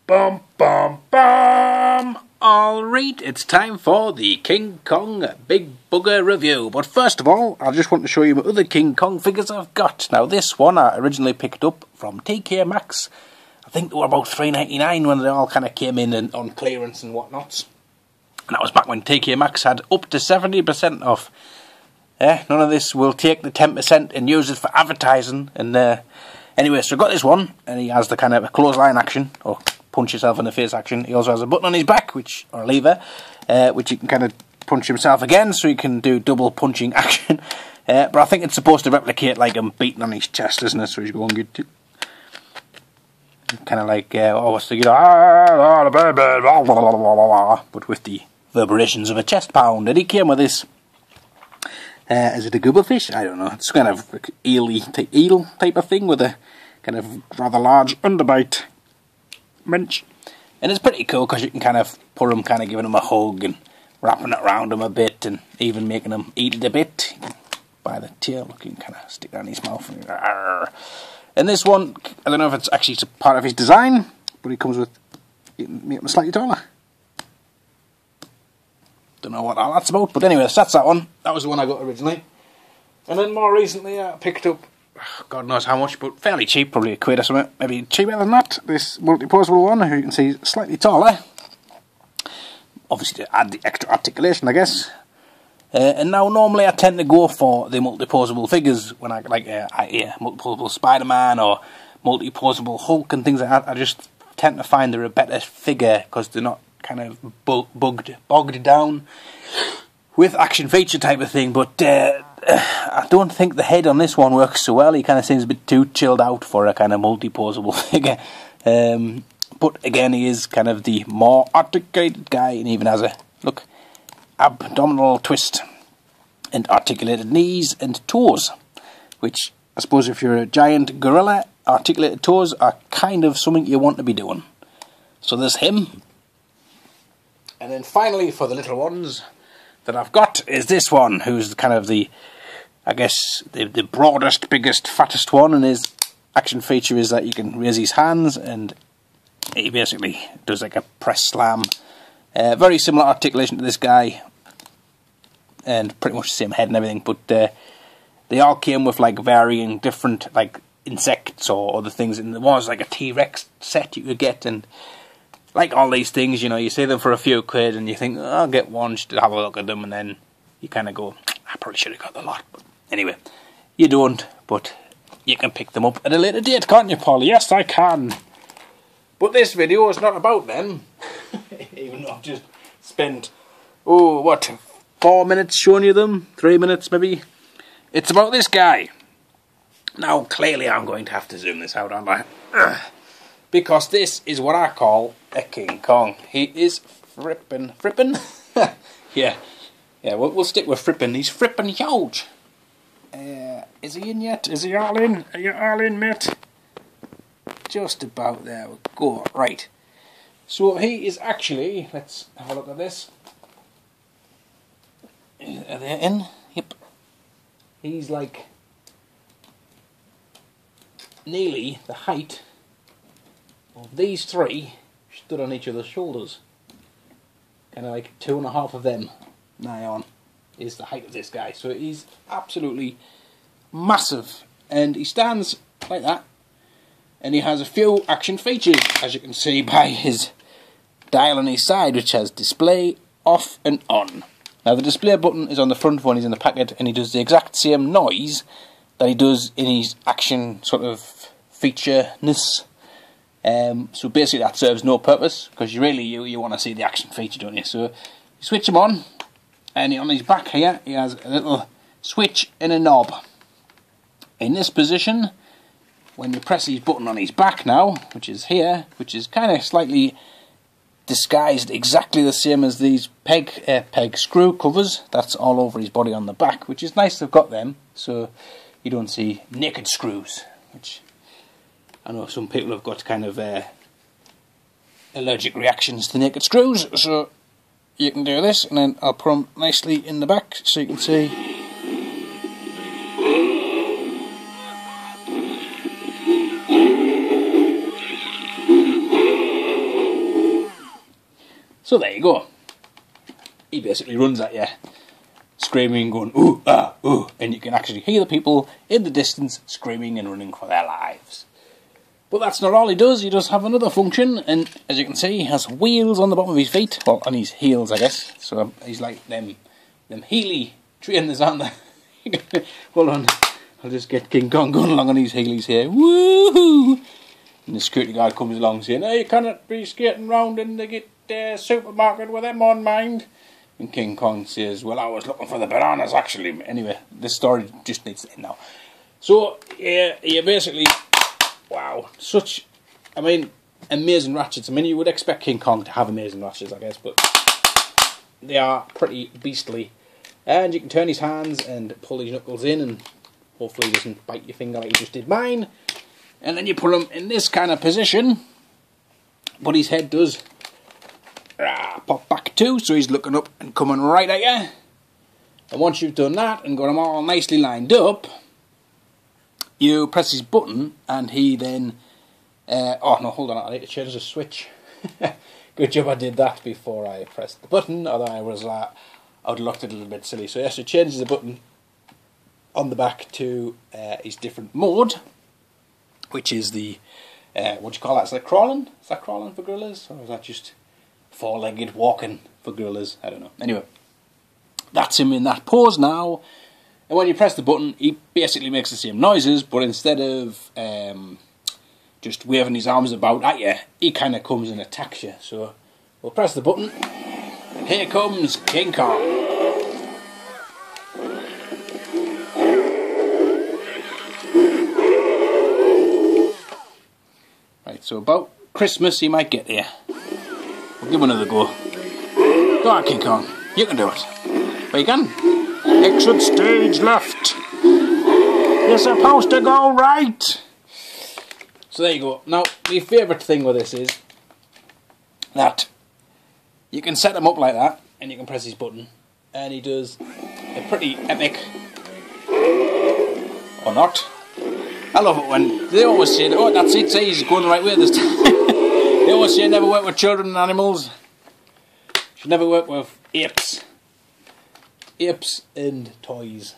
Bum bum bum! Alright, it's time for the King Kong Big Bugger review. But first of all, I just want to show you what other King Kong figures I've got. Now this one I originally picked up from TK Maxx. I think they were about $3.99 when they all kind of came in and on clearance and whatnots. And that was back when TK Maxx had up to 70% off. None of this will take the 10% and use it for advertising. And anyway, so I got this one, and he has the kind of clothesline action, or punch yourself in the face action. He also has a button on his back, which, or a lever, which you can kind of punch himself again, so you can do double punching action. But I think it's supposed to replicate like him beating on his chest, isn't it? So he's going good too. Kind of like, what's the but with the vibrations of a chest pound. And he came with this. Is it a gooblefish? I don't know. It's kind of like eel type of thing with a kind of rather large underbite wrench. And it's pretty cool because you can kind of put him, kind of giving him a hug and wrapping it around him a bit and even making him eat it a bit. By the tail, you can kind of stick it in his mouth. And this one, I don't know if it's actually part of his design, but he comes with, you can make him slightly taller. Don't know what all that's about, but anyway, that's that one. That was the one I got originally. And then more recently I picked up, God knows how much, but fairly cheap, probably a quid or something, maybe cheaper than that, this multi-posable one, who you can see is slightly taller. Obviously to add the extra articulation, I guess. And now normally I tend to go for the multi-posable figures when I like multi-posable Spider-Man or multi-posable Hulk and things like that. I just tend to find they're a better figure because they're not kind of bogged down with action feature type of thing. But I don't think the head on this one works so well. He kind of seems a bit too chilled out for a kind of multi-posable figure. But again, he is kind of the more articulated guy, and even has a look. Abdominal twist and articulated knees and toes, which I suppose if you're a giant gorilla, articulated toes are kind of something you want to be doing. So there's him. And then finally for the little ones that I've got is this one, who's kind of the, I guess, the broadest, biggest, fattest one, and his action feature is that you can raise his hands and he basically does like a press slam. Very similar articulation to this guy, and pretty much the same head and everything, but they all came with like varying different like insects or other things, and there was like a T-Rex set you could get, and like all these things, you know, you see them for a few quid and you think, oh, I'll get one just to have a look at them, and then you kind of go, I probably should have got the lot, but anyway, you don't, but you can pick them up at a later date, can't you, Paul? Yes, I can. But this video is not about them. Even though I've just spent, 4 minutes showing you them? 3 minutes maybe? It's about this guy. Now, clearly I'm going to have to zoom this out, aren't I? Because this is what I call a King Kong. He is frippin'? Yeah, we'll stick with frippin'. He's frippin' huge. Is he in yet? Is he all in? Are you all in, mate? Just about there we go. Right. So he is actually, let's have a look at this. Are they in? Yep. He's like nearly the height of these three stood on each other's shoulders. Kind of like 2.5 of them nigh on is the height of this guy. So he's absolutely massive, and he stands like that. And he has a few action features, as you can see by his dial on his side, which has display, off and on. Now the display button is on the front when he's in the packet, and he does the exact same noise that he does in his action sort of feature-ness. So basically that serves no purpose, because you want to see the action feature, don't you? So you switch him on, and on his back here he has a little switch and a knob. In this position, when you press his button on his back now, which is here, which is kind of slightly disguised exactly the same as these peg screw covers, that's all over his body on the back, which is nice they've got them, so you don't see naked screws, which I know some people have got kind of allergic reactions to naked screws, so you can do this, and then I'll put them nicely in the back so you can see. So there you go. He basically runs at you, screaming, going ooh, ah, ooh, and you can actually hear the people in the distance screaming and running for their lives. But that's not all he does have another function, and as you can see, he has wheels on the bottom of his feet, well, on his heels, I guess, so he's like them Healy trainers, aren't they? Hold on, I'll just get King Kong going along on his heelys here, woohoo! And the security guard comes along saying, "Hey, you cannot be skating round in the supermarket with them on mind." And King Kong says, "Well, I was looking for the bananas, actually." Anyway, this story just needs to end now. So, yeah, basically... Wow, such, I mean, amazing ratchets. I mean, you would expect King Kong to have amazing ratchets, I guess, but they are pretty beastly. And you can turn his hands and pull his knuckles in, and hopefully he doesn't bite your finger like he just did mine. And then you put him in this kind of position, but his head does pop back too, so he's looking up and coming right at you. And once you've done that and got him all nicely lined up, you press his button, and he then... oh no, hold on, I need to change the switch. Good job I did that before I pressed the button, although I would have looked a little bit silly. So yes, it changes the button on the back to his different mode, which is the... what do you call that? Is that crawling? Is that crawling for gorillas? Or is that just four-legged walking for gorillas? I don't know. Anyway, that's him in that pose now. And when you press the button, he basically makes the same noises, but instead of just waving his arms about at you, he kind of comes and attacks you. So we'll press the button, and here comes King Kong. Right, so about Christmas he might get there. We'll give him another go. Go on, King Kong, you can do it. But you can. Exit stage left. You're supposed to go right. So there you go. Now, my favourite thing with this is that you can set him up like that, and you can press his button, and he does a pretty epic, or not. I love it when they always say, "Oh, that's it, say he's going the right way this time." They always say, "Never work with children and animals. Should never work with apes." Apes and toys.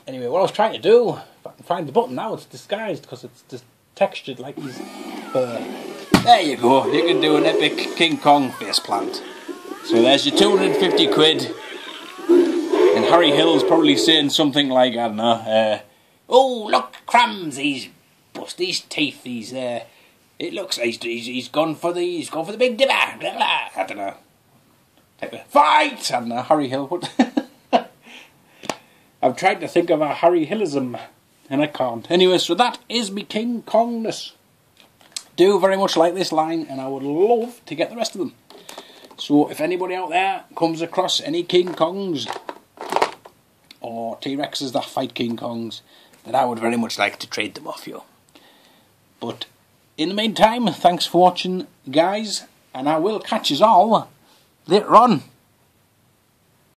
Anyway, what I was trying to do, if I can find the button now, it's disguised because it's just textured like his fur. There you go, you can do an epic King Kong faceplant. So there's your 250 quid. And Harry Hill's probably saying something like, I don't know, "Oh, look, crumbs, he's bust his teeth, it looks like he's gone for the Big Dipper, blah, blah." I don't know. Fight! I don't know, Harry Hill. What? I've tried to think of a Harry Hillism, and I can't. Anyway, so that is me King Kongness. Do very much like this line, and I would love to get the rest of them. So if anybody out there comes across any King Kongs or T-Rexes that fight King Kongs, then I would very much like to trade them off you. But in the meantime, thanks for watching, guys, and I will catch us all later on.